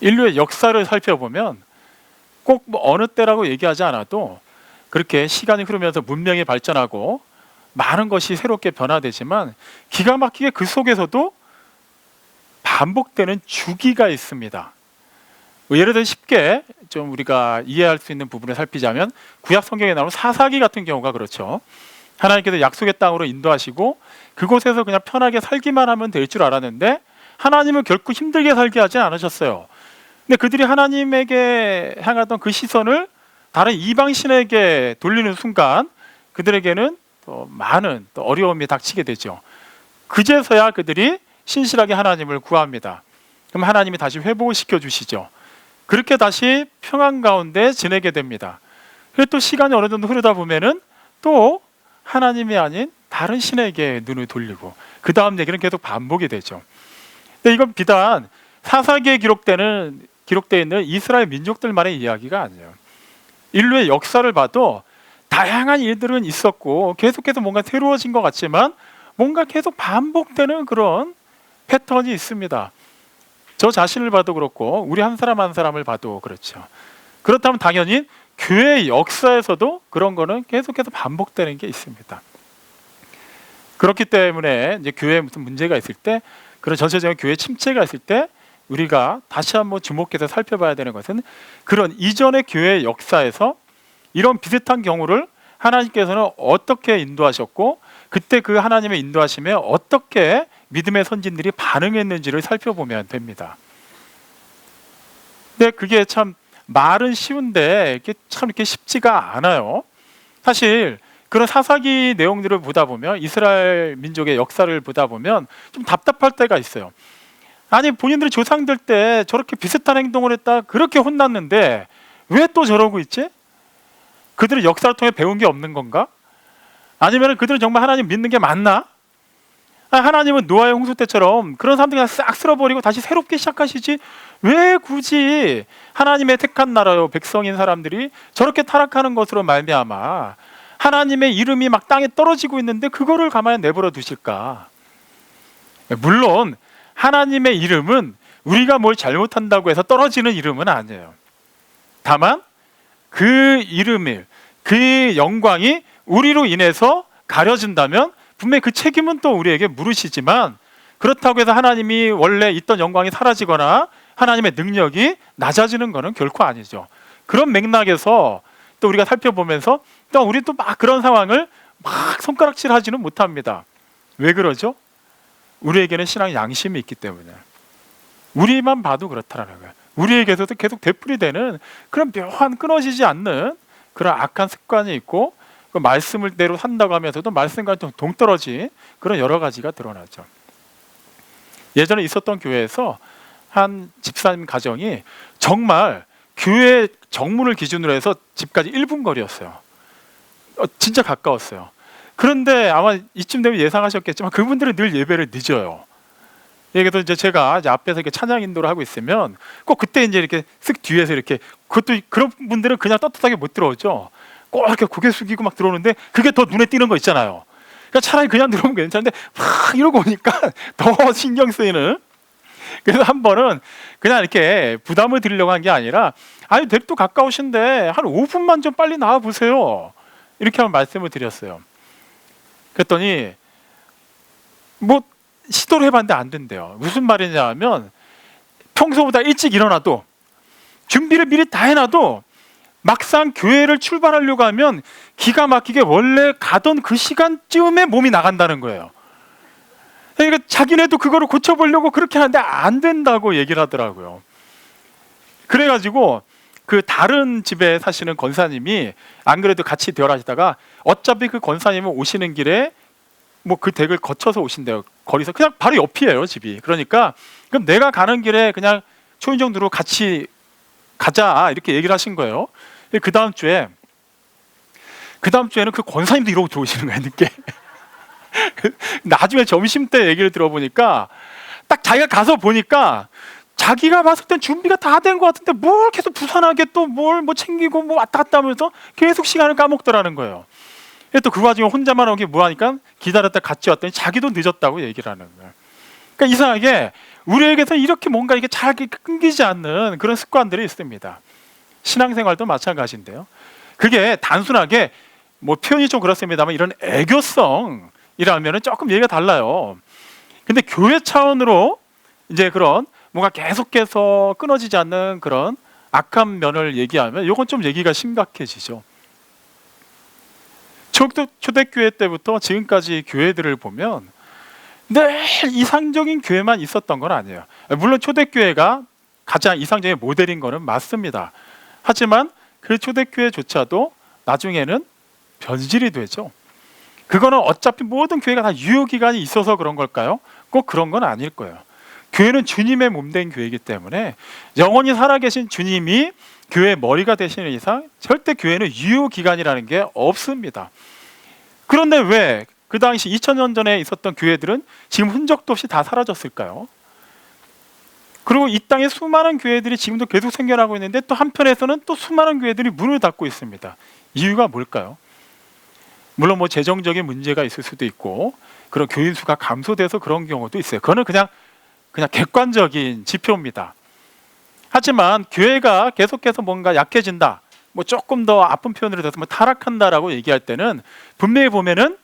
인류의 역사를 살펴보면 꼭 뭐 어느 때라고 얘기하지 않아도 그렇게 시간이 흐르면서 문명이 발전하고 많은 것이 새롭게 변화되지만 기가 막히게 그 속에서도 반복되는 주기가 있습니다. 예를 들어 쉽게 좀 우리가 이해할 수 있는 부분을 살피자면 구약 성경에 나오는 사사기 같은 경우가 그렇죠. 하나님께서 약속의 땅으로 인도하시고 그곳에서 그냥 편하게 살기만 하면 될 줄 알았는데 하나님은 결코 힘들게 살게 하지 않으셨어요. 근데 그들이 하나님에게 향하던 그 시선을 다른 이방 신에게 돌리는 순간 그들에게는 또 많은 또 어려움이 닥치게 되죠. 그제서야 그들이 신실하게 하나님을 구합니다. 그럼 하나님이 다시 회복시켜 주시죠. 그렇게 다시 평안 가운데 지내게 됩니다. 그리고 또 시간이 어느 정도 흐르다 보면은 또 하나님이 아닌 다른 신에게 눈을 돌리고 그 다음 얘기는 계속 반복이 되죠. 근데 이건 비단 사사기에 기록되어 있는 이스라엘 민족들만의 이야기가 아니에요. 인류의 역사를 봐도 다양한 일들은 있었고 계속해서 뭔가 새로워진 것 같지만 뭔가 계속 반복되는 그런 패턴이 있습니다. 저 자신을 봐도 그렇고 우리 한 사람 한 사람을 봐도 그렇죠. 그렇다면 당연히 교회의 역사에서도 그런 거는 계속해서 반복되는 게 있습니다. 그렇기 때문에 이제 교회에 무슨 문제가 있을 때 그런 전체적인 교회 침체가 있을 때 우리가 다시 한번 주목해서 살펴봐야 되는 것은 그런 이전의 교회의 역사에서 이런 비슷한 경우를 하나님께서는 어떻게 인도하셨고 그때 그 하나님의 인도하심에 어떻게 믿음의 선진들이 반응했는지를 살펴보면 됩니다. 근데 그게 참 말은 쉬운데 이게 참 이렇게 쉽지가 않아요. 사실 그런 사사기 내용들을 보다 보면 이스라엘 민족의 역사를 보다 보면 좀 답답할 때가 있어요. 아니 본인들의 조상들 때 저렇게 비슷한 행동을 했다 그렇게 혼났는데 왜 또 저러고 있지? 그들의 역사를 통해 배운 게 없는 건가? 아니면 그들은 정말 하나님 믿는 게 맞나? 하나님은 노아의 홍수 때처럼 그런 사람들 그냥 싹 쓸어버리고 다시 새롭게 시작하시지 왜 굳이 하나님의 택한 나라요 백성인 사람들이 저렇게 타락하는 것으로 말미암아 하나님의 이름이 막 땅에 떨어지고 있는데 그거를 가만히 내버려 두실까? 물론 하나님의 이름은 우리가 뭘 잘못한다고 해서 떨어지는 이름은 아니에요. 다만 그 이름이 그 영광이 우리로 인해서 가려진다면 분명히 그 책임은 또 우리에게 물으시지만 그렇다고 해서 하나님이 원래 있던 영광이 사라지거나 하나님의 능력이 낮아지는 것은 결코 아니죠. 그런 맥락에서 또 우리가 살펴보면서 또 우리 또 막 그런 상황을 막 손가락질하지는 못합니다. 왜 그러죠? 우리에게는 신앙 양심이 있기 때문에 우리만 봐도 그렇다라는 거예요. 우리에게서도 계속 되풀이되는 그런 묘한 끊어지지 않는 그런 악한 습관이 있고 그 말씀을 대로 산다고 하면서도 말씀과 좀 동떨어진 그런 여러 가지가 드러나죠. 예전에 있었던 교회에서 한 집사님 가정이 정말 교회 정문을 기준으로 해서 집까지 1분 거리였어요. 진짜 가까웠어요. 그런데 아마 이쯤 되면 예상하셨겠지만 그분들은 늘 예배를 늦어요. 그래서 이제 제가 이제 앞에서 이렇게 찬양 인도를 하고 있으면 꼭 그때 이제 이렇게 쓱 뒤에서 이렇게 그것도 그런 분들은 그냥 떳떳하게 못 들어오죠. 꼭 이렇게 고개 숙이고 막 들어오는데 그게 더 눈에 띄는 거 있잖아요. 그러니까 차라리 그냥 들어오면 괜찮은데 막 이러고 오니까 더 신경 쓰이는. 그래서 한 번은 그냥 이렇게 부담을 드리려고 한 게 아니라 아니 댁도 가까우신데 한 5분만 좀 빨리 나와 보세요. 이렇게 한번 말씀을 드렸어요. 그랬더니 뭐 시도를 해봤는데 안 된대요. 무슨 말이냐 하면 평소보다 일찍 일어나도 준비를 미리 다 해놔도 막상 교회를 출발하려고 하면 기가 막히게 원래 가던 그 시간쯤에 몸이 나간다는 거예요. 그러니까 자기네도 그거를 고쳐보려고 그렇게 하는데 안 된다고 얘기를 하더라고요. 그래가지고 그 다른 집에 사시는 권사님이 안 그래도 같이 대화하시다가 어차피 그 권사님은 오시는 길에 뭐 그 댁을 거쳐서 오신대요. 거기서 그냥 바로 옆이에요 집이. 그러니까 그럼 내가 가는 길에 그냥 초인종 누르고 같이 가자 이렇게 얘기를 하신 거예요. 그 다음 주에는 그 권사님도 이러고 들어오시는 거예요 늦게. 나중에 점심 때 얘기를 들어보니까 딱 자기가 가서 보니까 자기가 봤을 땐 준비가 다 된 것 같은데 뭘 계속 부산하게 또 뭘 뭐 챙기고 뭐 왔다 갔다 하면서 계속 시간을 까먹더라는 거예요. 또 그 와중에 혼자만 오기 뭐하니까 기다렸다 같이 왔더니 자기도 늦었다고 얘기를 하는 거예요. 그러니까 이상하게 우리에게서 이렇게 뭔가 이게 잘 끊기지 않는 그런 습관들이 있습니다. 신앙생활도 마찬가지인데요. 그게 단순하게 뭐 표현이 좀 그렇습니다만 이런 애교성이라면은 조금 얘기가 달라요. 근데 교회 차원으로 이제 그런 뭔가 계속해서 끊어지지 않는 그런 악한 면을 얘기하면 이건 좀 얘기가 심각해지죠. 초대교회 때부터 지금까지 교회들을 보면 늘 이상적인 교회만 있었던 건 아니에요. 물론 초대교회가 가장 이상적인 모델인 거는 맞습니다. 하지만 그 초대교회조차도 나중에는 변질이 되죠. 그거는 어차피 모든 교회가 다 유효기간이 있어서 그런 걸까요? 꼭 그런 건 아닐 거예요. 교회는 주님의 몸된 교회이기 때문에 영원히 살아계신 주님이 교회의 머리가 되시는 이상 절대 교회는 유효기간이라는 게 없습니다. 그런데 왜 그 당시 2000년 전에 있었던 교회들은 지금 흔적도 없이 다 사라졌을까요? 그리고 이 땅에 수많은 교회들이 지금도 계속 생겨나고 있는데 또 한편에서는 또 수많은 교회들이 문을 닫고 있습니다. 이유가 뭘까요? 물론 뭐 재정적인 문제가 있을 수도 있고 그런 교인 수가 감소돼서 그런 경우도 있어요. 그거는 그냥 객관적인 지표입니다. 하지만 교회가 계속해서 뭔가 약해진다, 뭐 조금 더 아픈 표현으로 돼서 뭐 타락한다라고 얘기할 때는 분명히 보면은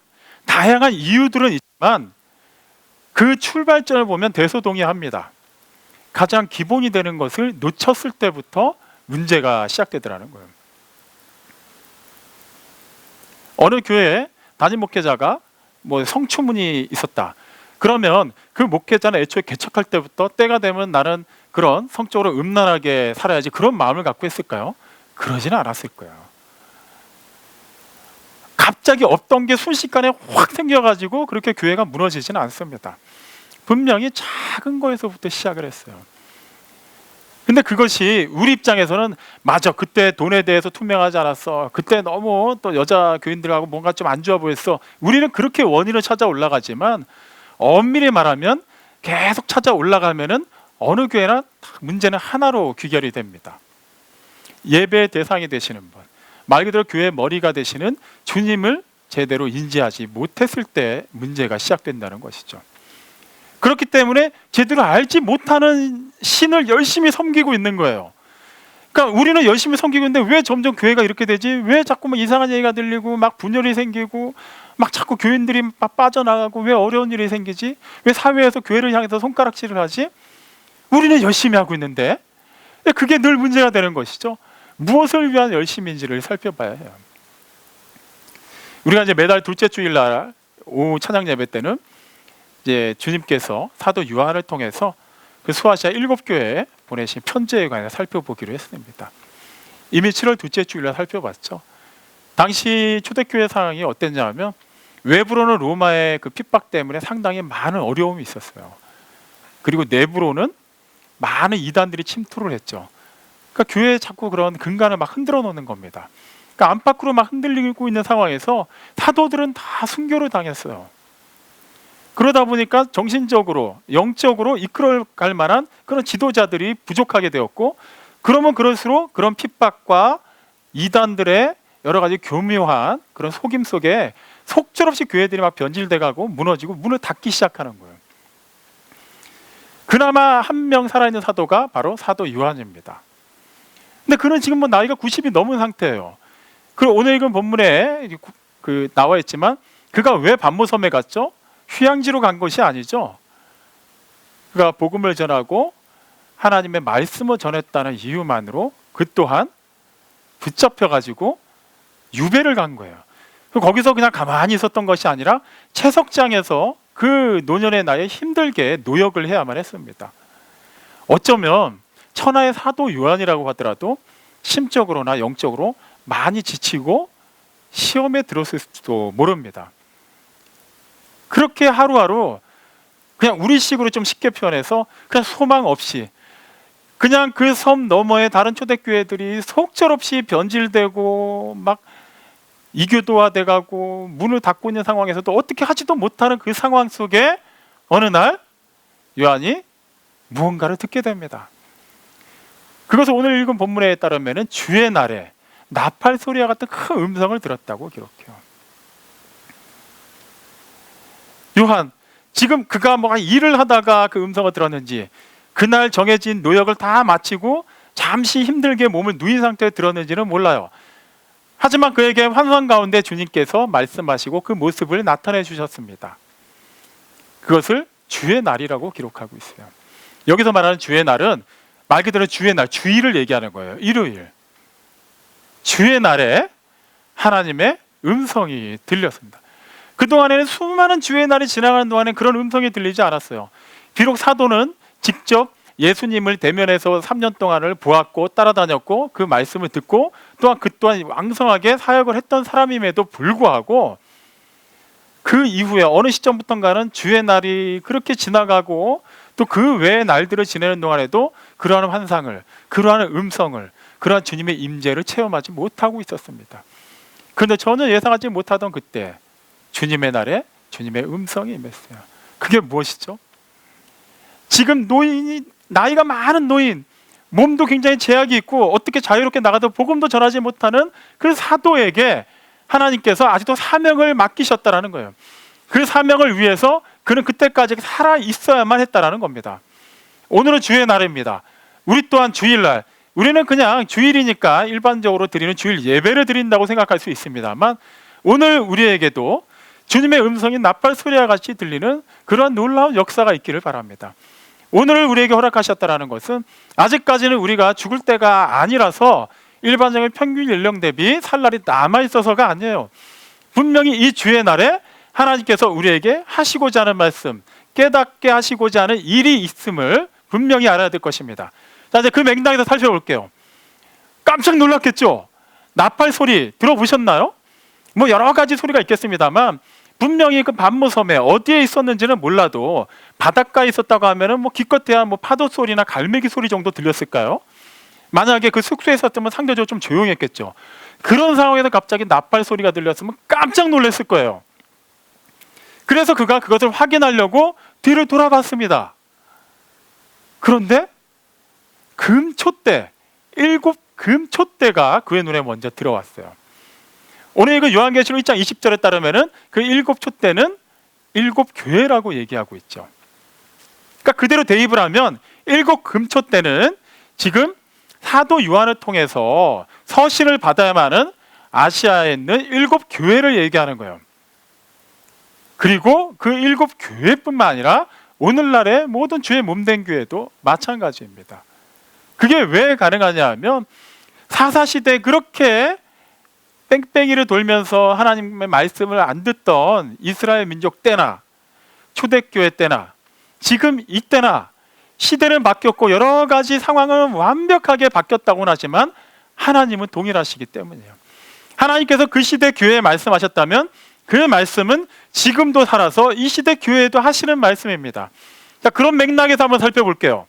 다양한 이유들은 있지만 그 출발점을 보면 대소동의합니다. 가장 기본이 되는 것을 놓쳤을 때부터 문제가 시작되더라는 거예요. 어느 교회에 담임 목회자가 뭐 성추문이 있었다. 그러면 그 목회자는 애초에 개척할 때부터 때가 되면 나는 그런 성적으로 음란하게 살아야지 그런 마음을 갖고 했을까요? 그러지는 않았을 거예요. 갑자기 없던 게 순식간에 확 생겨가지고 그렇게 교회가 무너지지는 않습니다. 분명히 작은 거에서부터 시작을 했어요. 근데 그것이 우리 입장에서는 맞아, 그때 돈에 대해서 투명하지 않았어, 그때 너무 또 여자 교인들하고 뭔가 좀 안 좋아 보였어, 우리는 그렇게 원인을 찾아 올라가지만 엄밀히 말하면 계속 찾아 올라가면은 어느 교회나 문제는 하나로 귀결이 됩니다. 예배의 대상이 되시는 분, 말 그대로 교회의 머리가 되시는 주님을 제대로 인지하지 못했을 때 문제가 시작된다는 것이죠. 그렇기 때문에 제대로 알지 못하는 신을 열심히 섬기고 있는 거예요. 그러니까 우리는 열심히 섬기고 있는데 왜 점점 교회가 이렇게 되지? 왜 자꾸 이상한 얘기가 들리고 막 분열이 생기고 막 자꾸 교인들이 막 빠져나가고 왜 어려운 일이 생기지? 왜 사회에서 교회를 향해서 손가락질을 하지? 우리는 열심히 하고 있는데 그게 늘 문제가 되는 것이죠. 무엇을 위한 열심인지를 살펴봐야 해요. 우리가 이제 매달 둘째 주일날 오후 찬양 예배 때는 이제 주님께서 사도 요한을 통해서 그 소아시아 7교회에 보내신 편지에 관해 살펴보기로 했습니다. 이미 7월 둘째 주일날 살펴봤죠. 당시 초대교회 상황이 어땠냐면 외부로는 로마의 그 핍박 때문에 상당히 많은 어려움이 있었어요. 그리고 내부로는 많은 이단들이 침투를 했죠. 그러니까 교회에 자꾸 그런 근간을 막 흔들어 놓는 겁니다. 그러니까 안팎으로 막 흔들리고 있는 상황에서 사도들은 다 순교를 당했어요. 그러다 보니까 정신적으로, 영적으로 이끌어갈 만한 그런 지도자들이 부족하게 되었고, 그러면 그럴수록 그런 핍박과 이단들의 여러 가지 교묘한 그런 속임 속에 속절없이 교회들이 막 변질돼가고 무너지고 문을 닫기 시작하는 거예요. 그나마 한 명 살아있는 사도가 바로 사도 요한입니다. 근데 그는 지금 뭐 나이가 90이 넘은 상태예요. 그리고 오늘 읽은 본문에 나와 있지만 그가 왜 반모섬에 갔죠? 휴양지로 간 것이 아니죠. 그가 복음을 전하고 하나님의 말씀을 전했다는 이유만으로 그 또한 붙잡혀가지고 유배를 간 거예요. 거기서 그냥 가만히 있었던 것이 아니라 채석장에서 그 노년의 나이에 힘들게 노역을 해야만 했습니다. 어쩌면 천하의 사도 요한이라고 하더라도 심적으로나 영적으로 많이 지치고 시험에 들었을지도 모릅니다. 그렇게 하루하루 그냥 우리식으로 좀 쉽게 표현해서 그냥 소망 없이 그냥 그 섬 너머에 다른 초대교회들이 속절없이 변질되고 막 이교도화돼가고 문을 닫고 있는 상황에서도 어떻게 하지도 못하는 그 상황 속에 어느 날 요한이 무언가를 듣게 됩니다. 그것을 오늘 읽은 본문에 따르면 주의 날에 나팔 소리와 같은 큰 음성을 들었다고 기록해요. 요한, 지금 그가 뭐 일을 하다가 그 음성을 들었는지, 그날 정해진 노역을 다 마치고 잠시 힘들게 몸을 누인 상태에 들었는지는 몰라요. 하지만 그에게 환상 가운데 주님께서 말씀하시고 그 모습을 나타내 주셨습니다. 그것을 주의 날이라고 기록하고 있어요. 여기서 말하는 주의 날은 말 그대로 주의 날, 주일을 얘기하는 거예요. 일요일. 주의 날에 하나님의 음성이 들렸습니다. 그동안에는 수많은 주의 날이 지나가는 동안에 그런 음성이 들리지 않았어요. 비록 사도는 직접 예수님을 대면해서 3년 동안을 보았고 따라다녔고 그 말씀을 듣고 또한 그 또한 왕성하게 사역을 했던 사람임에도 불구하고 그 이후에 어느 시점부터인가는 주의 날이 그렇게 지나가고 또 그 외의 날들을 지내는 동안에도 그러한 환상을, 그러한 음성을, 그러한 주님의 임재를 체험하지 못하고 있었습니다. 그런데 전혀 예상하지 못하던 그때 주님의 날에 주님의 음성이 임했어요. 그게 무엇이죠? 지금 노인이, 나이가 많은 노인, 몸도 굉장히 제약이 있고 어떻게 자유롭게 나가도 복음도 전하지 못하는 그 사도에게 하나님께서 아직도 사명을 맡기셨다라는 거예요. 그 사명을 위해서 그는 그때까지 살아 있어야만 했다라는 겁니다. 오늘은 주의 날입니다. 우리 또한 주일날, 우리는 그냥 주일이니까 일반적으로 드리는 주일 예배를 드린다고 생각할 수 있습니다만 오늘 우리에게도 주님의 음성이 나팔 소리와 같이 들리는 그런 놀라운 역사가 있기를 바랍니다. 오늘 우리에게 허락하셨다는 것은 아직까지는 우리가 죽을 때가 아니라서 일반적인 평균 연령 대비 살 날이 남아있어서가 아니에요. 분명히 이 주의 날에 하나님께서 우리에게 하시고자 하는 말씀, 깨닫게 하시고자 하는 일이 있음을 분명히 알아야 될 것입니다. 자, 이제 그 맥락에서 살펴볼게요. 깜짝 놀랐겠죠? 나팔 소리 들어보셨나요? 뭐 여러 가지 소리가 있겠습니다만 분명히 그 반모섬에 어디에 있었는지는 몰라도 바닷가에 있었다고 하면은 뭐 기껏해야 뭐 파도 소리나 갈매기 소리 정도 들렸을까요? 만약에 그 숙소에 있었으면 상대적으로 좀 조용했겠죠. 그런 상황에서 갑자기 나팔 소리가 들렸으면 깜짝 놀랐을 거예요. 그래서 그가 그것을 확인하려고 뒤를 돌아봤습니다. 그런데 금촛대, 7 금촛대가 그의 눈에 먼저 들어왔어요. 오늘 그 요한계시록 1장 20절에 따르면은 그 7 촛대는 7 교회라고 얘기하고 있죠. 그러니까 그대로 대입을 하면 7 금촛대는 지금 사도 요한을 통해서 서신을 받아야만 하는 아시아에 있는 7 교회를 얘기하는 거예요. 그리고 그 7 교회뿐만 아니라 오늘날의 모든 주의 몸된 교회도 마찬가지입니다. 그게 왜 가능하냐 하면 사사시대에 그렇게 뺑뺑이를 돌면서 하나님의 말씀을 안 듣던 이스라엘 민족 때나 초대교회 때나 지금 이때나 시대는 바뀌었고 여러 가지 상황은 완벽하게 바뀌었다고는 하지만 하나님은 동일하시기 때문이에요. 하나님께서 그 시대 교회에 말씀하셨다면 그 말씀은 지금도 살아서 이 시대 교회에도 하시는 말씀입니다. 자, 그런 맥락에서 한번 살펴볼게요.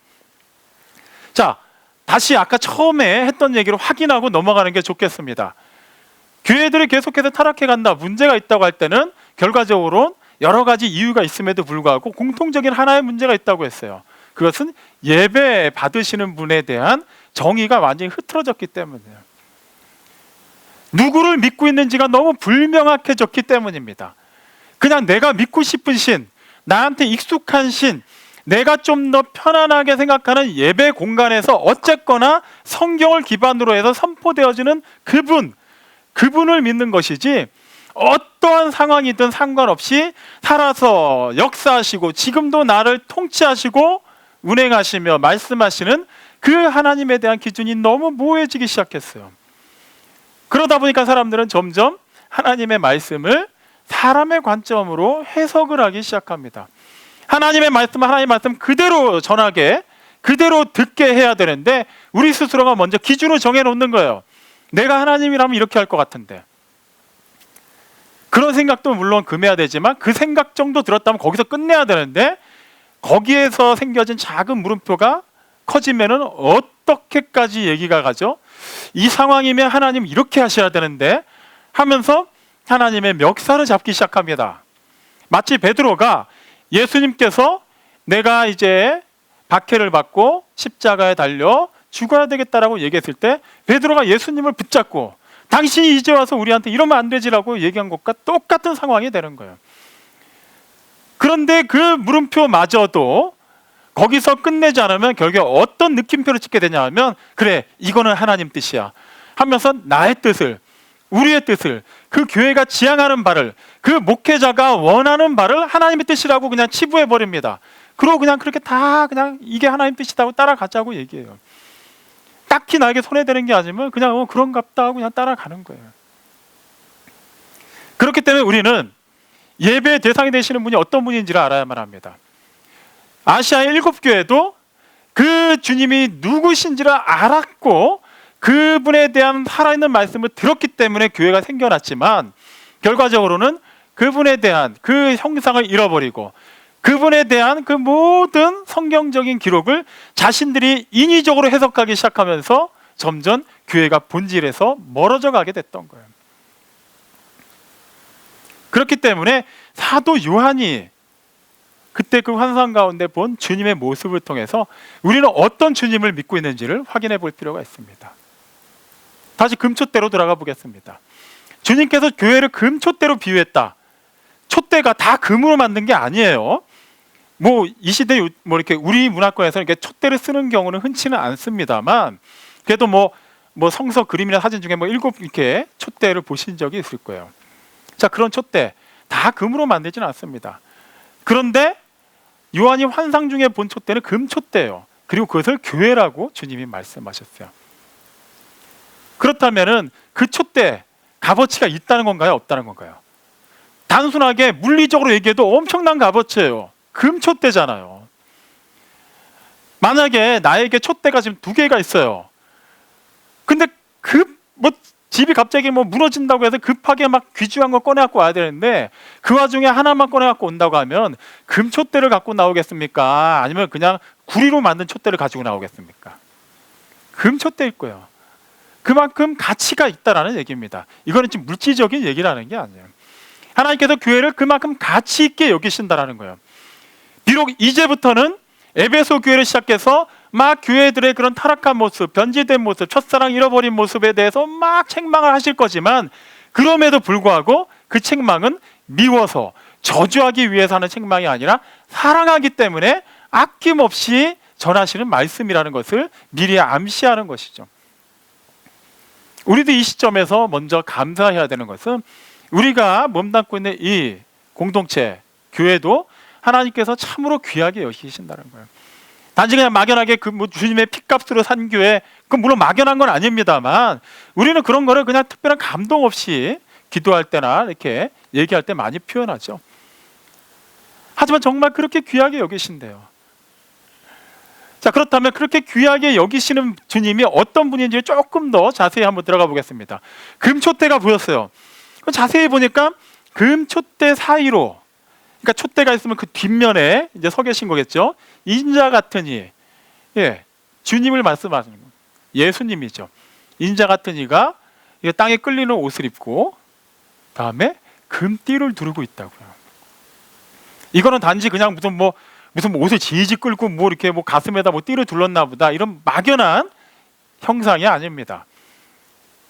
자, 다시 아까 처음에 했던 얘기를 확인하고 넘어가는 게 좋겠습니다. 교회들이 계속해서 타락해 간다, 문제가 있다고 할 때는 결과적으로 여러 가지 이유가 있음에도 불구하고 공통적인 하나의 문제가 있다고 했어요. 그것은 예배 받으시는 분에 대한 정의가 완전히 흐트러졌기 때문이에요. 누구를 믿고 있는지가 너무 불명확해졌기 때문입니다. 그냥 내가 믿고 싶은 신, 나한테 익숙한 신, 내가 좀 더 편안하게 생각하는 예배 공간에서 어쨌거나 성경을 기반으로 해서 선포되어지는 그분을 믿는 것이지 어떠한 상황이든 상관없이 살아서 역사하시고 지금도 나를 통치하시고 운행하시며 말씀하시는 그 하나님에 대한 기준이 너무 모호해지기 시작했어요. 그러다 보니까 사람들은 점점 하나님의 말씀을 사람의 관점으로 해석을 하기 시작합니다. 하나님의 말씀 그대로 전하게, 그대로 듣게 해야 되는데 우리 스스로가 먼저 기준을 정해놓는 거예요. 내가 하나님이라면 이렇게 할 것 같은데. 그런 생각도 물론 금해야 되지만 그 생각 정도 들었다면 거기서 끝내야 되는데 거기에서 생겨진 작은 물음표가 커지면은 어떻게까지 얘기가 가죠? 이 상황이면 하나님 이렇게 하셔야 되는데 하면서 하나님의 멱살을 잡기 시작합니다. 마치 베드로가 예수님께서 내가 이제 박해를 받고 십자가에 달려 죽어야 되겠다라고 얘기했을 때 베드로가 예수님을 붙잡고 당신이 이제 와서 우리한테 이러면 안 되지라고 얘기한 것과 똑같은 상황이 되는 거예요. 그런데 그 물음표마저도 거기서 끝내지 않으면 결국에 어떤 느낌표를 찍게 되냐 하면, 그래, 이거는 하나님 뜻이야 하면서 나의 뜻을, 우리의 뜻을, 그 교회가 지향하는 바를, 그 목회자가 원하는 바를 하나님의 뜻이라고 그냥 치부해 버립니다. 그리고 그냥 그렇게 다 그냥 이게 하나님 뜻이라고 따라가자고 얘기해요. 딱히 나에게 손해되는 게 아니면 그냥 그런갑다 하고 그냥 따라가는 거예요. 그렇기 때문에 우리는 예배의 대상이 되시는 분이 어떤 분인지를 알아야만 합니다. 아시아의 7교회도 그 주님이 누구신지를 알았고 그분에 대한 살아있는 말씀을 들었기 때문에 교회가 생겨났지만, 결과적으로는 그분에 대한 그 형상을 잃어버리고 그분에 대한 그 모든 성경적인 기록을 자신들이 인위적으로 해석하기 시작하면서 점점 교회가 본질에서 멀어져 가게 됐던 거예요. 그렇기 때문에 사도 요한이 그때 그 환상 가운데 본 주님의 모습을 통해서 우리는 어떤 주님을 믿고 있는지를 확인해 볼 필요가 있습니다. 다시 금촛대로 돌아가 보겠습니다. 주님께서 교회를 금촛대로 비유했다. 촛대가 다 금으로 만든 게 아니에요. 이 시대 이렇게 우리 문화권에서 이렇게 촛대를 쓰는 경우는 흔치는 않습니다만, 그래도 성서 그림이나 사진 중에 7 이렇게 촛대를 보신 적이 있을 거예요. 자, 그런 촛대 다 금으로 만들지는 않습니다. 그런데 요한이 환상 중에 본 촛대는 금촛대예요. 그리고 그것을 교회라고 주님이 말씀하셨어요. 그렇다면은 그 촛대 값어치가 있다는 건가요? 없다는 건가요? 단순하게 물리적으로 얘기해도 엄청난 값어치예요. 금촛대잖아요. 만약에 나에게 촛대가 지금 2개가 있어요. 근데 집이 갑자기 무너진다고 해서 급하게 막 귀중한 거 꺼내갖고 와야 되는데 그 와중에 하나만 꺼내갖고 온다고 하면 금촛대를 갖고 나오겠습니까? 아니면 그냥 구리로 만든 촛대를 가지고 나오겠습니까? 금촛대일 거예요. 그만큼 가치가 있다라는 얘기입니다. 이거는 지금 물질적인 얘기라는 게 아니에요. 하나님께서 교회를 그만큼 가치 있게 여기신다라는 거예요. 비록 이제부터는 에베소 교회를 시작해서 막 교회들의 그런 타락한 모습, 변질된 모습, 첫사랑 잃어버린 모습에 대해서 막 책망을 하실 거지만, 그럼에도 불구하고 그 책망은 미워서 저주하기 위해서 하는 책망이 아니라 사랑하기 때문에 아낌없이 전하시는 말씀이라는 것을 미리 암시하는 것이죠. 우리도 이 시점에서 먼저 감사해야 되는 것은 우리가 몸담고 있는 이 공동체, 교회도 하나님께서 참으로 귀하게 여기신다는 거예요. 단지 그냥 막연하게 주님의 핏값으로 산 교회, 그건 물론 막연한 건 아닙니다만 우리는 그런 거를 그냥 특별한 감동 없이 기도할 때나 이렇게 얘기할 때 많이 표현하죠. 하지만 정말 그렇게 귀하게 여기신대요. 자, 그렇다면 그렇게 귀하게 여기시는 주님이 어떤 분인지 조금 더 자세히 한번 들어가 보겠습니다. 금촛대가 보였어요. 자세히 보니까 금촛대 사이로, 그러니까 촛대가 있으면 그 뒷면에 이제 서 계신 거겠죠. 인자 같은 이, 주님을 말씀하시는 거예요. 예수님이죠. 인자 같은 이가 땅에 끌리는 옷을 입고 다음에 금띠를 두르고 있다고요. 이거는 단지 그냥 무슨 옷을 지지 끌고 이렇게 가슴에다 띠를 둘렀나 보다, 이런 막연한 형상이 아닙니다.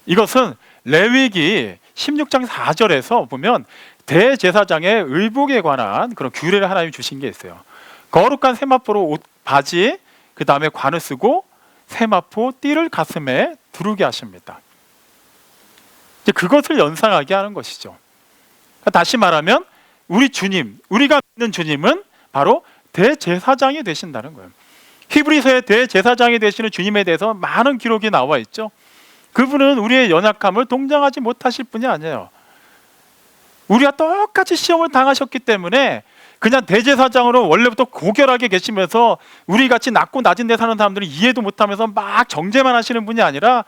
이것은 레위기 16장 4절에서 보면 대제사장의 의복에 관한 그런 규례를 하나님이 주신 게 있어요. 거룩한 세마포로 옷, 바지, 그 다음에 관을 쓰고 세마포 띠를 가슴에 두르게 하십니다. 이제 그것을 연상하게 하는 것이죠. 다시 말하면 우리 주님, 우리가 믿는 주님은 바로 대제사장이 되신다는 거예요. 히브리서의 대제사장이 되시는 주님에 대해서 많은 기록이 나와 있죠. 그분은 우리의 연약함을 동정하지 못하실 분이 아니에요. 우리가 똑같이 시험을 당하셨기 때문에 그냥 대제사장으로 원래부터 고결하게 계시면서 우리 같이 낮고 낮은 데 사는 사람들이 이해도 못하면서 막 정죄만 하시는 분이 아니라,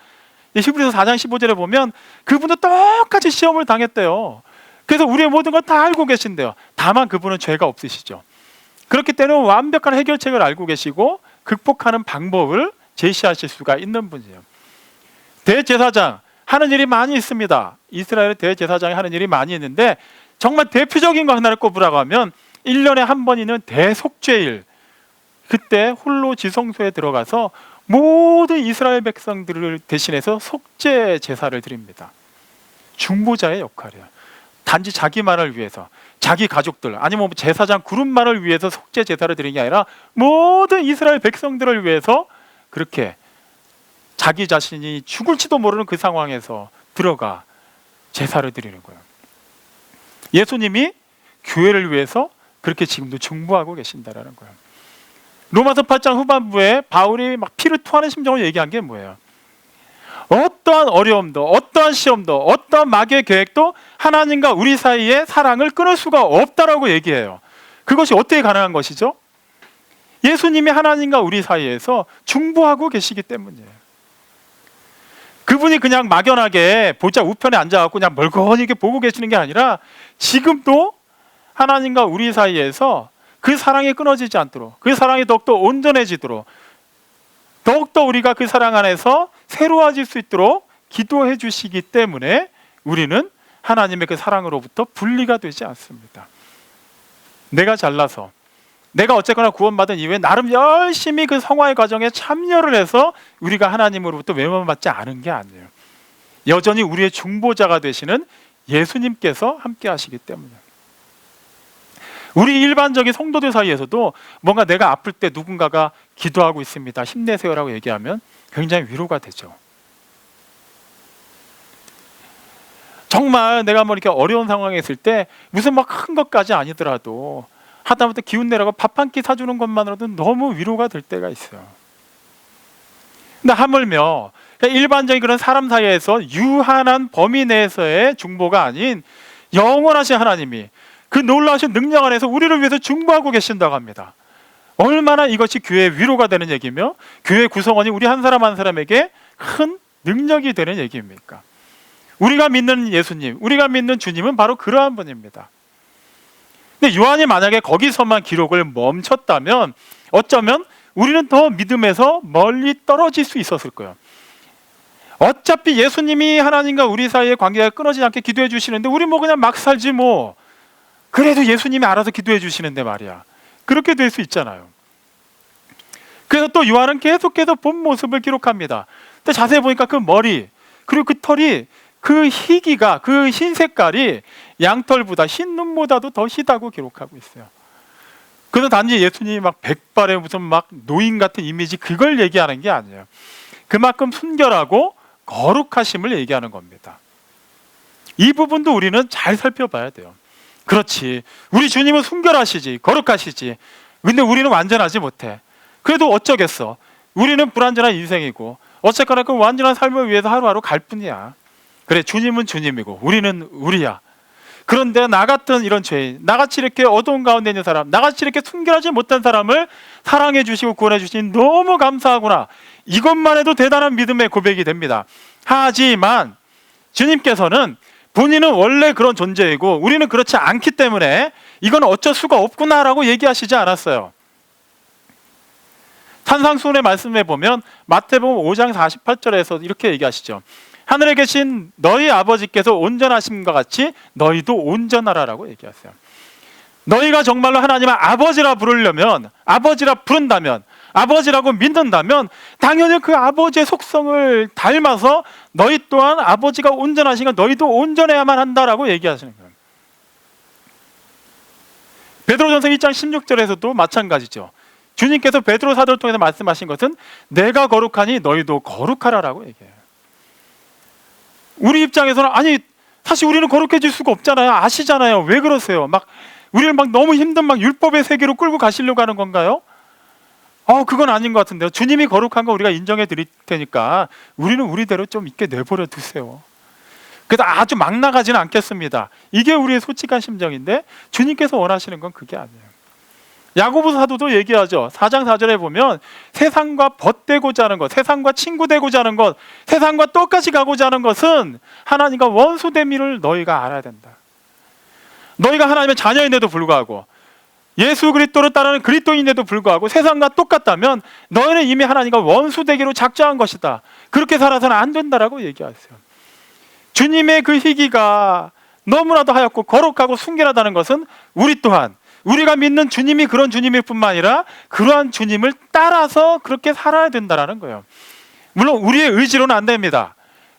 히브리서 4장 15절에 보면 그분도 똑같이 시험을 당했대요. 그래서 우리의 모든 걸 다 알고 계신대요. 다만 그분은 죄가 없으시죠. 그렇기 때문에 완벽한 해결책을 알고 계시고 극복하는 방법을 제시하실 수가 있는 분이에요. 대제사장 하는 일이 많이 있습니다. 이스라엘의 대제사장이 하는 일이 많이 있는데 정말 대표적인 거 하나를 꼽으라고 하면 1년에 한 번 있는 대속죄일, 그때 홀로 지성소에 들어가서 모든 이스라엘 백성들을 대신해서 속죄 제사를 드립니다. 중보자의 역할이에요. 단지 자기만을 위해서, 자기 가족들 아니면 제사장 그룹만을 위해서 속죄 제사를 드리는 게 아니라 모든 이스라엘 백성들을 위해서 그렇게 자기 자신이 죽을지도 모르는 그 상황에서 들어가 제사를 드리는 거예요. 예수님이 교회를 위해서 그렇게 지금도 중보하고 계신다라는 거예요. 로마서 8장 후반부에 바울이 막 피를 토하는 심정으로 얘기한 게 뭐예요? 어떠한 어려움도, 어떠한 시험도, 어떠한 마귀의 계획도 하나님과 우리 사이에 사랑을 끊을 수가 없다라고 얘기해요. 그것이 어떻게 가능한 것이죠? 예수님이 하나님과 우리 사이에서 중보하고 계시기 때문이에요. 그분이 그냥 막연하게 보좌 우편에 앉아갖고 그냥 멀거니 이렇게 보고 계시는 게 아니라 지금도 하나님과 우리 사이에서 그 사랑이 끊어지지 않도록, 그 사랑이 더욱더 온전해지도록, 더욱더 우리가 그 사랑 안에서 새로워질 수 있도록 기도해 주시기 때문에 우리는 하나님의 그 사랑으로부터 분리가 되지 않습니다. 내가 잘나서, 내가 어쨌거나 구원받은 이후에 나름 열심히 그 성화의 과정에 참여를 해서 우리가 하나님으로부터 외면받지 않은 게 아니에요. 여전히 우리의 중보자가 되시는 예수님께서 함께 하시기 때문이에요. 우리 일반적인 성도들 사이에서도 뭔가 내가 아플 때 누군가가 기도하고 있습니다, 힘내세요라고 얘기하면 굉장히 위로가 되죠. 정말 내가 뭐 이렇게 어려운 상황에 있을 때 무슨 막 큰 것까지 아니더라도 하다못해 기운 내라고 밥 한 끼 사주는 것만으로도 너무 위로가 될 때가 있어요. 근데 하물며 일반적인 그런 사람 사이에서 유한한 범위 내에서의 중보가 아닌 영원하신 하나님이 그 놀라우신 능력 안에서 우리를 위해서 중보하고 계신다고 합니다. 얼마나 이것이 교회의 위로가 되는 얘기며 교회 구성원이 우리 한 사람 한 사람에게 큰 능력이 되는 얘기입니까? 우리가 믿는 예수님, 우리가 믿는 주님은 바로 그러한 분입니다. 근데 요한이 만약에 거기서만 기록을 멈췄다면 어쩌면 우리는 더 믿음에서 멀리 떨어질 수 있었을 거예요. 어차피 예수님이 하나님과 우리 사이의 관계가 끊어지지 않게 기도해 주시는데 우리 뭐 그냥 막 살지 뭐. 그래도 예수님이 알아서 기도해 주시는데 말이야. 그렇게 될 수 있잖아요. 그래서 또 요한은 계속해서 본 모습을 기록합니다. 근데 자세히 보니까 그 머리 그리고 그 털이, 그 희기가, 그 흰 색깔이 양털보다, 흰 눈보다도 더 희다고 기록하고 있어요. 그래서 단지 예수님이 막 백발의 무슨 막 노인 같은 이미지 그걸 얘기하는 게 아니에요. 그만큼 순결하고 거룩하심을 얘기하는 겁니다. 이 부분도 우리는 잘 살펴봐야 돼요. 그렇지, 우리 주님은 순결하시지, 거룩하시지. 근데 우리는 완전하지 못해. 그래도 어쩌겠어. 우리는 불완전한 인생이고 어쨌거나 그 완전한 삶을 위해서 하루하루 갈 뿐이야. 그래, 주님은 주님이고 우리는 우리야. 그런데 나 같은 이런 죄인, 나같이 이렇게 어두운 가운데 있는 사람, 나같이 이렇게 순결하지 못한 사람을 사랑해 주시고 구원해 주시니 너무 감사하구나. 이것만 해도 대단한 믿음의 고백이 됩니다. 하지만 주님께서는 본인은 원래 그런 존재이고 우리는 그렇지 않기 때문에 이건 어쩔 수가 없구나라고 얘기하시지 않았어요. 산상수훈의 말씀에 보면 마태복음 5장 48절에서 이렇게 얘기하시죠. 하늘에 계신 너희 아버지께서 온전하심과 같이 너희도 온전하라라고 얘기하세요. 너희가 정말로 하나님을 아버지라 부르려면, 아버지라 부른다면, 아버지라고 믿는다면 당연히 그 아버지의 속성을 닮아서 너희 또한 아버지가 온전하시니까 너희도 온전해야만 한다라고 얘기하시는 거예요. 베드로전서 1장 16절에서도 마찬가지죠. 주님께서 베드로 사도를 통해서 말씀하신 것은 내가 거룩하니 너희도 거룩하라라고 얘기해요. 우리 입장에서는 아니 사실 우리는 거룩해질 수가 없잖아요. 아시잖아요. 왜 그러세요? 막 우리를 막 너무 힘든 막 율법의 세계로 끌고 가시려고 하는 건가요? 그건 아닌 것 같은데요. 주님이 거룩한 거 우리가 인정해 드릴 테니까 우리는 우리대로 좀 있게 내버려 두세요. 그래서 아주 막 나가지는 않겠습니다. 이게 우리의 솔직한 심정인데 주님께서 원하시는 건 그게 아니에요. 야고보 사도도 얘기하죠. 4장 4절에 보면 세상과 벗되고자 하는 것, 세상과 친구 되고자 하는 것, 세상과 똑같이 가고자 하는 것은 하나님과 원수됨을 너희가 알아야 된다. 너희가 하나님의 자녀인데도 불구하고 예수 그리스도를 따르는 그리스도인에도 불구하고 세상과 똑같다면 너희는 이미 하나님과 원수되기로 작정한 것이다. 그렇게 살아서는 안 된다라고 얘기하세요. 주님의 그 희기가 너무나도 하얗고 거룩하고 순결하다는 것은 우리 또한 우리가 믿는 주님이 그런 주님일 뿐만 아니라 그러한 주님을 따라서 그렇게 살아야 된다는 거예요. 물론 우리의 의지로는 안 됩니다.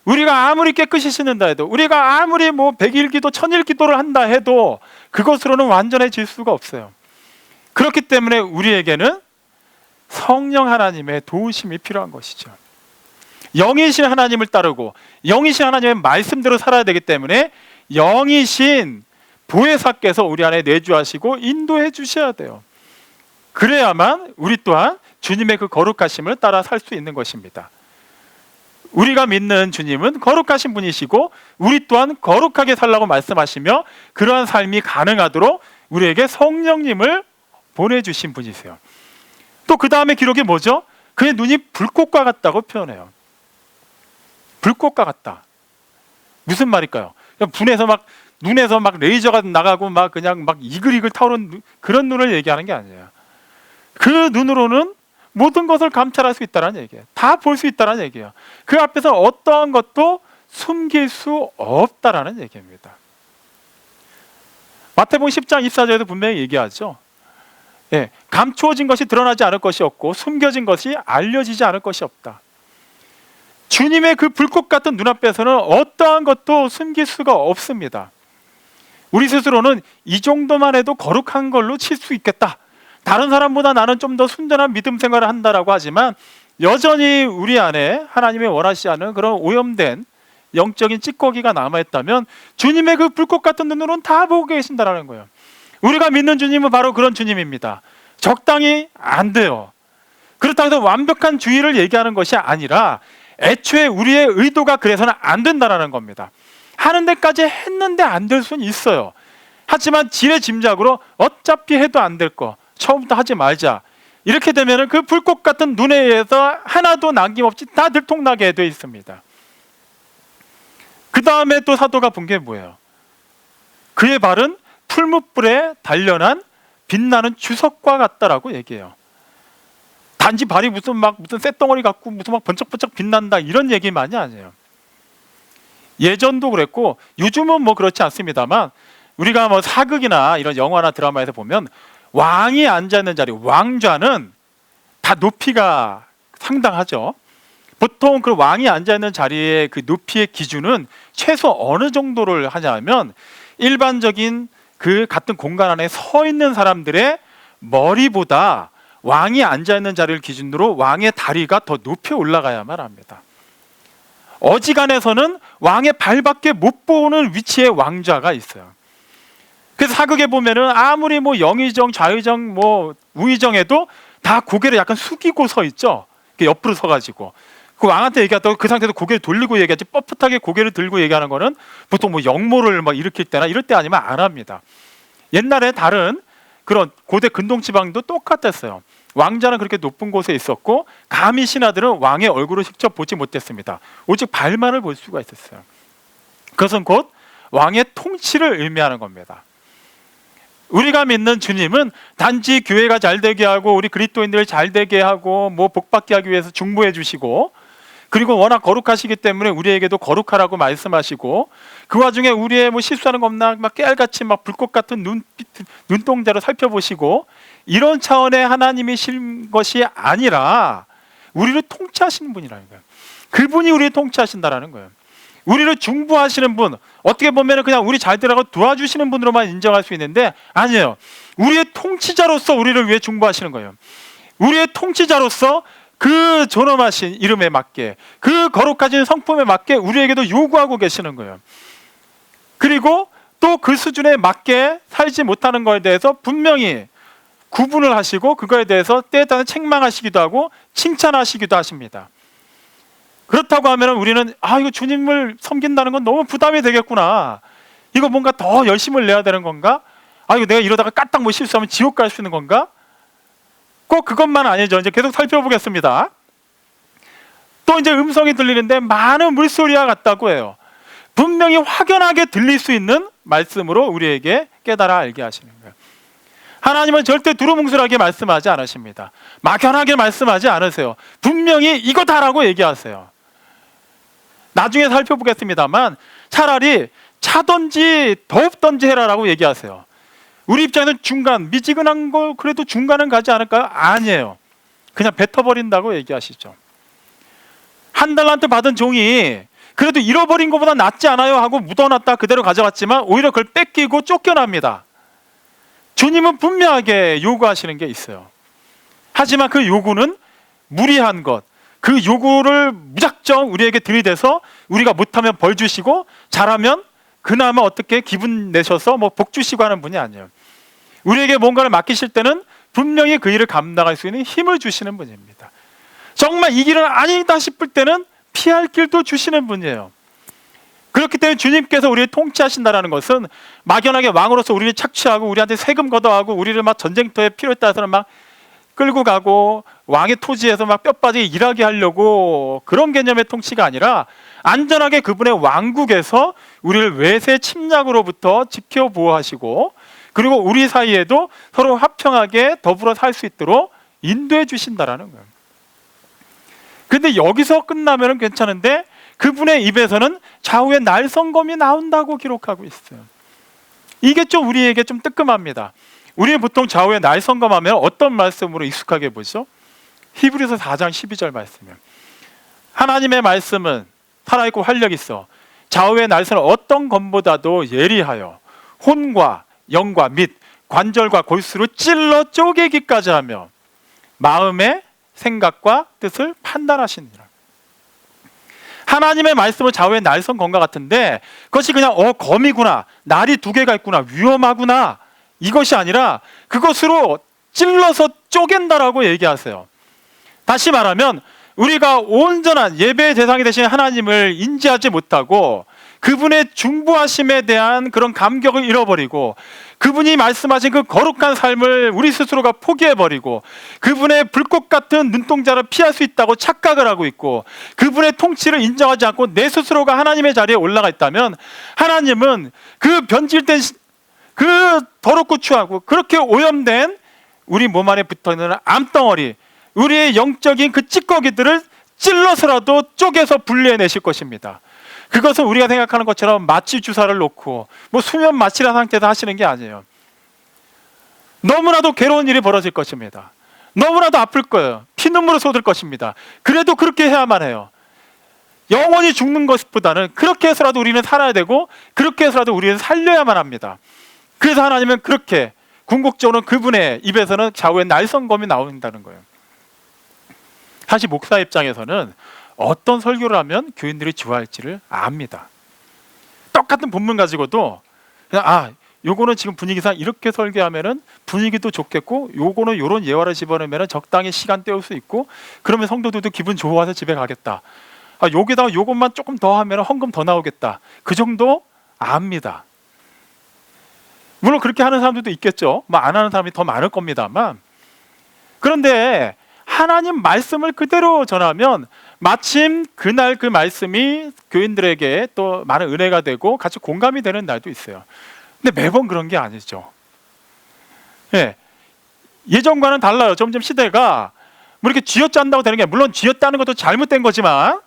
우리가 아무리 깨끗이 씻는다 해도, 우리가 아무리 뭐 100일 기도 1000일 기도를 한다 해도 그것으로는 완전해질 수가 없어요. 그렇기 때문에 우리에게는 성령 하나님의 도우심이 필요한 것이죠. 영이신 하나님을 따르고 영이신 하나님의 말씀대로 살아야 되기 때문에 영이신 보혜사께서 우리 안에 내주하시고 인도해 주셔야 돼요. 그래야만 우리 또한 주님의 그 거룩하심을 따라 살 수 있는 것입니다. 우리가 믿는 주님은 거룩하신 분이시고 우리 또한 거룩하게 살라고 말씀하시며 그러한 삶이 가능하도록 우리에게 성령님을 보내주신 분이세요. 또 그 다음에 기록이 뭐죠? 그의 눈이 불꽃과 같다고 표현해요. 불꽃과 같다. 무슨 말일까요? 분해서 막 눈에서 막 레이저가 나가고 막 그냥 막 이글이글 타오르는 그런 눈을 얘기하는 게 아니에요. 그 눈으로는 모든 것을 감찰할 수 있다는 얘기예요. 다 볼 수 있다는 얘기예요. 그 앞에서 어떠한 것도 숨길 수 없다라는 얘기입니다. 마태복음 10장 24절에도 분명히 얘기하죠. 예, 감추어진 것이 드러나지 않을 것이 없고 숨겨진 것이 알려지지 않을 것이 없다. 주님의 그 불꽃 같은 눈앞에서는 어떠한 것도 숨길 수가 없습니다. 우리 스스로는 이 정도만 해도 거룩한 걸로 칠 수 있겠다. 다른 사람보다 나는 좀 더 순전한 믿음 생활을 한다라고 하지만 여전히 우리 안에 하나님의 원하시지 않은 그런 오염된 영적인 찌꺼기가 남아있다면 주님의 그 불꽃 같은 눈으로는 다 보고 계신다라는 거예요. 우리가 믿는 주님은 바로 그런 주님입니다. 적당히 안 돼요. 그렇다고 해서 완벽한 주의를 얘기하는 것이 아니라 애초에 우리의 의도가 그래서는 안 된다라는 겁니다. 하는 데까지 했는데 안 될 수는 있어요. 하지만 지레짐작으로 어차피 해도 안 될 거 처음부터 하지 말자. 이렇게 되면 그 불꽃 같은 눈에 의해서 하나도 남김없이 다 들통나게 되어 있습니다. 그 다음에 또 사도가 본 게 뭐예요? 그의 발은 풀무불에 단련한 빛나는 주석과 같다라고 얘기해요. 단지 발이 무슨 쇳덩어리 같고 무슨 막 번쩍번쩍 빛난다 이런 얘기만이 아니에요. 예전도 그랬고 요즘은 뭐 그렇지 않습니다만 우리가 뭐 사극이나 이런 영화나 드라마에서 보면 왕이 앉아있는 자리, 왕좌는 다 높이가 상당하죠. 보통 그 왕이 앉아있는 자리의 그 높이의 기준은 최소 어느 정도를 하냐면 일반적인 그 같은 공간 안에 서 있는 사람들의 머리보다 왕이 앉아있는 자리를 기준으로 왕의 다리가 더 높이 올라가야만 합니다. 어지간해서는 왕의 발밖에 못 보는 위치에 왕좌가 있어요. 그래서 사극에 보면은 아무리 뭐 영의정, 좌의정, 뭐 우의정해도 다 고개를 약간 숙이고 서 있죠. 옆으로 서가지고 그 왕한테 얘기하다가 그 상태에서 고개를 돌리고 얘기하지 뻣뻣하게 고개를 들고 얘기하는 거는 보통 뭐 역모를 막 일으킬 때나 이럴 때 아니면 안 합니다. 옛날에 다른 그런 고대 근동지방도 똑같았어요. 왕자는 그렇게 높은 곳에 있었고 감히 신하들은 왕의 얼굴을 직접 보지 못했습니다. 오직 발만을 볼 수가 있었어요. 그것은 곧 왕의 통치를 의미하는 겁니다. 우리가 믿는 주님은 단지 교회가 잘 되게 하고 우리 그리스도인들 잘 되게 하고 뭐 복받게 하기 위해서 중보해 주시고 그리고 워낙 거룩하시기 때문에 우리에게도 거룩하라고 말씀하시고 그 와중에 우리의 뭐 실수하는 거 없나 막 깨알같이 막 불꽃 같은 눈동자로 살펴보시고 이런 차원의 하나님이신 것이 아니라 우리를 통치하시는 분이라는 거예요. 그분이 우리를 통치하신다라는 거예요. 우리를 중보하시는 분, 어떻게 보면 그냥 우리 잘 되라고 도와주시는 분으로만 인정할 수 있는데 아니에요. 우리의 통치자로서 우리를 위해 중보하시는 거예요. 우리의 통치자로서 그 존엄하신 이름에 맞게 그 거룩하신 성품에 맞게 우리에게도 요구하고 계시는 거예요. 그리고 또 그 수준에 맞게 살지 못하는 것에 대해서 분명히 구분을 하시고 그거에 대해서 때에 따라 책망하시기도 하고 칭찬하시기도 하십니다. 그렇다고 하면 우리는 이거 주님을 섬긴다는 건 너무 부담이 되겠구나. 이거 뭔가 더 열심을 내야 되는 건가? 이거 내가 이러다가 까딱 뭐 실수하면 지옥 갈 수 있는 건가? 꼭 그것만 아니죠. 이제 계속 살펴보겠습니다. 또 이제 음성이 들리는데 많은 물소리와 같다고 해요. 분명히 확연하게 들릴 수 있는 말씀으로 우리에게 깨달아 알게 하시는 거예요. 하나님은 절대 두루뭉술하게 말씀하지 않으십니다. 막연하게 말씀하지 않으세요. 분명히 이거다라고 얘기하세요. 나중에 살펴보겠습니다만 차라리 차든지 덥든지 해라라고 얘기하세요. 우리 입장에서는 중간, 미지근한 거 그래도 중간은 가지 않을까요? 아니에요. 그냥 뱉어버린다고 얘기하시죠. 한 달란트 받은 종이 그래도 잃어버린 것보다 낫지 않아요 하고 묻어놨다 그대로 가져갔지만 오히려 그걸 뺏기고 쫓겨납니다. 주님은 분명하게 요구하시는 게 있어요. 하지만 그 요구는 무리한 것, 그 요구를 무작정 우리에게 들이대서 우리가 못하면 벌 주시고 잘하면 그나마 어떻게 기분 내셔서 뭐 복 주시고 하는 분이 아니에요. 우리에게 뭔가를 맡기실 때는 분명히 그 일을 감당할 수 있는 힘을 주시는 분입니다. 정말 이 길은 아니다 싶을 때는 피할 길도 주시는 분이에요. 그렇기 때문에 주님께서 우리를 통치하신다는 것은 막연하게 왕으로서 우리를 착취하고 우리한테 세금 걷어가고 우리를 막 전쟁터에 필요에 따라서는 막 끌고 가고 왕의 토지에서 막 뼈 빠지게 일하게 하려고 그런 개념의 통치가 아니라 안전하게 그분의 왕국에서 우리를 외세 침략으로부터 지켜 보호하시고 그리고 우리 사이에도 서로 화평하게 더불어 살 수 있도록 인도해 주신다라는 거예요. 근데 여기서 끝나면 괜찮은데 그분의 입에서는 좌우에 날성검이 나온다고 기록하고 있어요. 이게 좀 우리에게 좀 뜨끔합니다. 우리는 보통 좌우에 날성검하면 어떤 말씀으로 익숙하게 보죠? 히브리서 4장 12절 말씀이에요. 하나님의 말씀은 살아있고 활력 있어 좌우의 날선은 어떤 검보다도 예리하여 혼과 영과 및 관절과 골수로 찔러 쪼개기까지 하며 마음의 생각과 뜻을 판단하시니라. 하나님의 말씀은 좌우의 날선 검과 같은데 그것이 그냥 검이구나, 날이 두 개가 있구나, 위험하구나 이것이 아니라 그것으로 찔러서 쪼갠다라고 얘기하세요. 다시 말하면 우리가 온전한 예배의 대상이 되신 하나님을 인지하지 못하고 그분의 중보하심에 대한 그런 감격을 잃어버리고 그분이 말씀하신 그 거룩한 삶을 우리 스스로가 포기해버리고 그분의 불꽃 같은 눈동자를 피할 수 있다고 착각을 하고 있고 그분의 통치를 인정하지 않고 내 스스로가 하나님의 자리에 올라가 있다면 하나님은 그 변질된 그 더럽고 추하고 그렇게 오염된 우리 몸 안에 붙어있는 암덩어리 우리의 영적인 그 찌꺼기들을 찔러서라도 쪼개서 분리해내실 것입니다. 그것은 우리가 생각하는 것처럼 마취 주사를 놓고 뭐 수면 마취한 상태에서 하시는 게 아니에요. 너무나도 괴로운 일이 벌어질 것입니다. 너무나도 아플 거예요. 피눈물을 쏟을 것입니다. 그래도 그렇게 해야만 해요. 영원히 죽는 것보다는 그렇게 해서라도 우리는 살아야 되고 그렇게 해서라도 우리는 살려야만 합니다. 그래서 하나님은 그렇게 궁극적으로 그분의 입에서는 좌우에 날성검이 나온다는 거예요. 사실 목사 입장에서는 어떤 설교를 하면 교인들이 좋아할지를 압니다. 똑같은 본문 가지고도 그냥 요거는 지금 분위기상 이렇게 설교하면은 분위기도 좋겠고 요거는 요런 예화를 집어넣으면 적당히 시간 때울 수 있고 그러면 성도들도 기분 좋아서 집에 가겠다. 여기다가 요것만 조금 더 하면 헌금 더 나오겠다. 그 정도 압니다. 물론 그렇게 하는 사람들도 있겠죠. 안 하는 사람이 더 많을 겁니다만 그런데 하나님 말씀을 그대로 전하면 마침 그날 그 말씀이 교인들에게 또 많은 은혜가 되고 같이 공감이 되는 날도 있어요. 근데 매번 그런 게 아니죠. 예전과는 달라요. 점점 시대가 뭐 이렇게 쥐어짠다고 되는 게 물론 쥐어짜는 것도 잘못된 거지만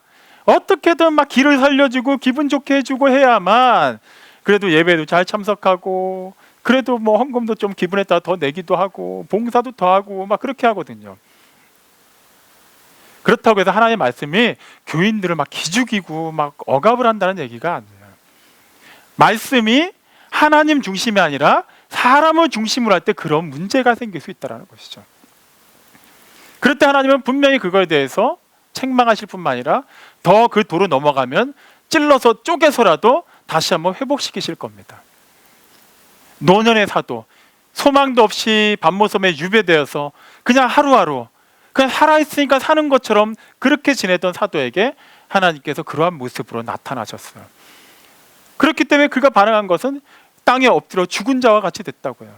어떻게든 막 길을 살려주고 기분 좋게 해주고 해야만 그래도 예배도 잘 참석하고 그래도 뭐 헌금도 좀 기분에 따라 더 내기도 하고 봉사도 더 하고 막 그렇게 하거든요. 그렇다고 해서 하나님의 말씀이 교인들을 막 기죽이고 막 억압을 한다는 얘기가 아니에요. 말씀이 하나님 중심이 아니라 사람을 중심으로 할 때 그런 문제가 생길 수 있다는 것이죠. 그럴 때 하나님은 분명히 그거에 대해서 책망하실 뿐만 아니라 더 그 도로 넘어가면 찔러서 쪼개서라도 다시 한번 회복시키실 겁니다. 노년의 사도, 소망도 없이 밤모섬에 유배되어서 그냥 하루하루 그냥 살아있으니까 사는 것처럼 그렇게 지내던 사도에게 하나님께서 그러한 모습으로 나타나셨어요. 그렇기 때문에 그가 반응한 것은 땅에 엎드려 죽은 자와 같이 됐다고요.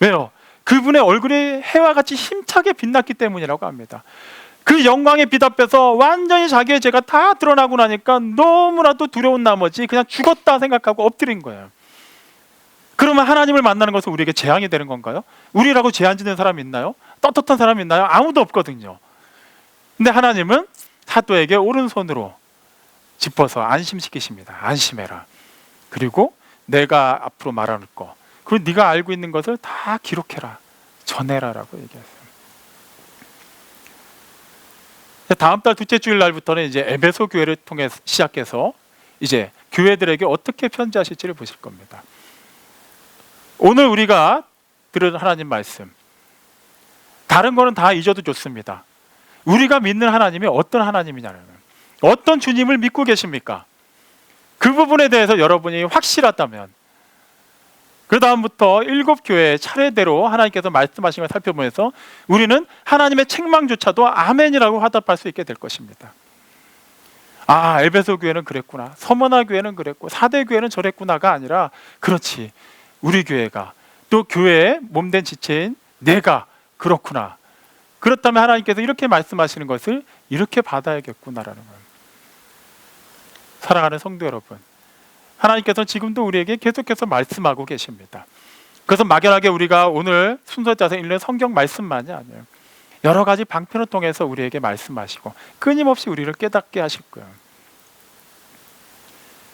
왜요? 그분의 얼굴이 해와 같이 힘차게 빛났기 때문이라고 합니다. 그 영광의 빛 앞에서 완전히 자기의 죄가 다 드러나고 나니까 너무나도 두려운 나머지 그냥 죽었다 생각하고 엎드린 거예요. 그러면 하나님을 만나는 것은 우리에게 재앙이 되는 건가요? 우리라고 죄 안 짓는 사람이 있나요? 떳떳한 사람이 있나요? 아무도 없거든요. 근데 하나님은 사도에게 오른손으로 짚어서 안심시키십니다. 안심해라. 그리고 내가 앞으로 말할 거 그리고 네가 알고 있는 것을 다 기록해라. 전해라라고 얘기했어요. 다음 달 둘째 주일 날부터는 이제 에베소 교회를 통해 시작해서 이제 교회들에게 어떻게 편지하실지를 보실 겁니다. 오늘 우리가 들은 하나님 말씀, 다른 거는 다 잊어도 좋습니다. 우리가 믿는 하나님이 어떤 하나님이냐는, 어떤 주님을 믿고 계십니까? 그 부분에 대해서 여러분이 확실하다면 그 다음부터 7교회 차례대로 하나님께서 말씀하신 걸 살펴보면서 우리는 하나님의 책망조차도 아멘이라고 화답할 수 있게 될 것입니다. 아, 에베소 교회는 그랬구나, 서머나 교회는 그랬고 사대 교회는 저랬구나가 아니라, 그렇지, 우리 교회가, 또 교회의 몸된 지체인 내가 그렇구나, 그렇다면 하나님께서 이렇게 말씀하시는 것을 이렇게 받아야겠구나라는 거예요. 사랑하는 성도 여러분, 하나님께서 지금도 우리에게 계속해서 말씀하고 계십니다. 그래서 막연하게 우리가 오늘 순서 짜서 읽는 성경 말씀만이 아니에요. 여러 가지 방편을 통해서 우리에게 말씀하시고 끊임없이 우리를 깨닫게 하실 거예요.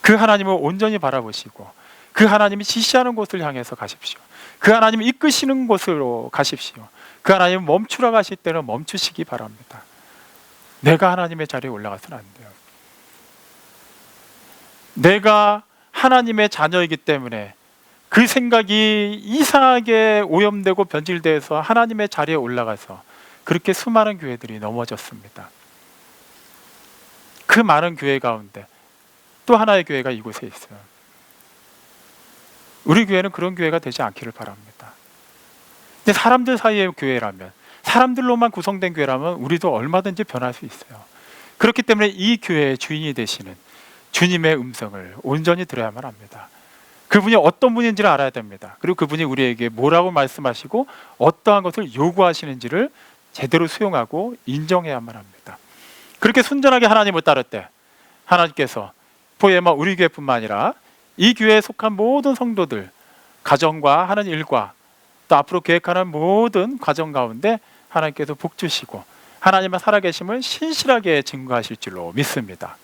그 하나님을 온전히 바라보시고 그 하나님이 지시하는 곳을 향해서 가십시오. 그 하나님이 이끄시는 곳으로 가십시오. 그 하나님이 멈추라고 하실 때는 멈추시기 바랍니다. 내가 하나님의 자리에 올라가서는 안 돼요. 내가 하나님의 자녀이기 때문에 그 생각이 이상하게 오염되고 변질돼서 하나님의 자리에 올라가서 그렇게 수많은 교회들이 넘어졌습니다. 그 많은 교회 가운데 또 하나의 교회가 이곳에 있어요. 우리 교회는 그런 교회가 되지 않기를 바랍니다. 근데 사람들 사이의 교회라면, 사람들로만 구성된 교회라면 우리도 얼마든지 변할 수 있어요. 그렇기 때문에 이 교회의 주인이 되시는 주님의 음성을 온전히 들어야만 합니다. 그분이 어떤 분인지를 알아야 됩니다. 그리고 그분이 우리에게 뭐라고 말씀하시고 어떠한 것을 요구하시는지를 제대로 수용하고 인정해야만 합니다. 그렇게 순전하게 하나님을 따를 때 하나님께서 포에마 우리 교회뿐만 아니라 이 교회에 속한 모든 성도들, 가정과 하는 일과 또 앞으로 계획하는 모든 과정 가운데 하나님께서 복 주시고 하나님의 살아계심을 신실하게 증거하실 줄로 믿습니다.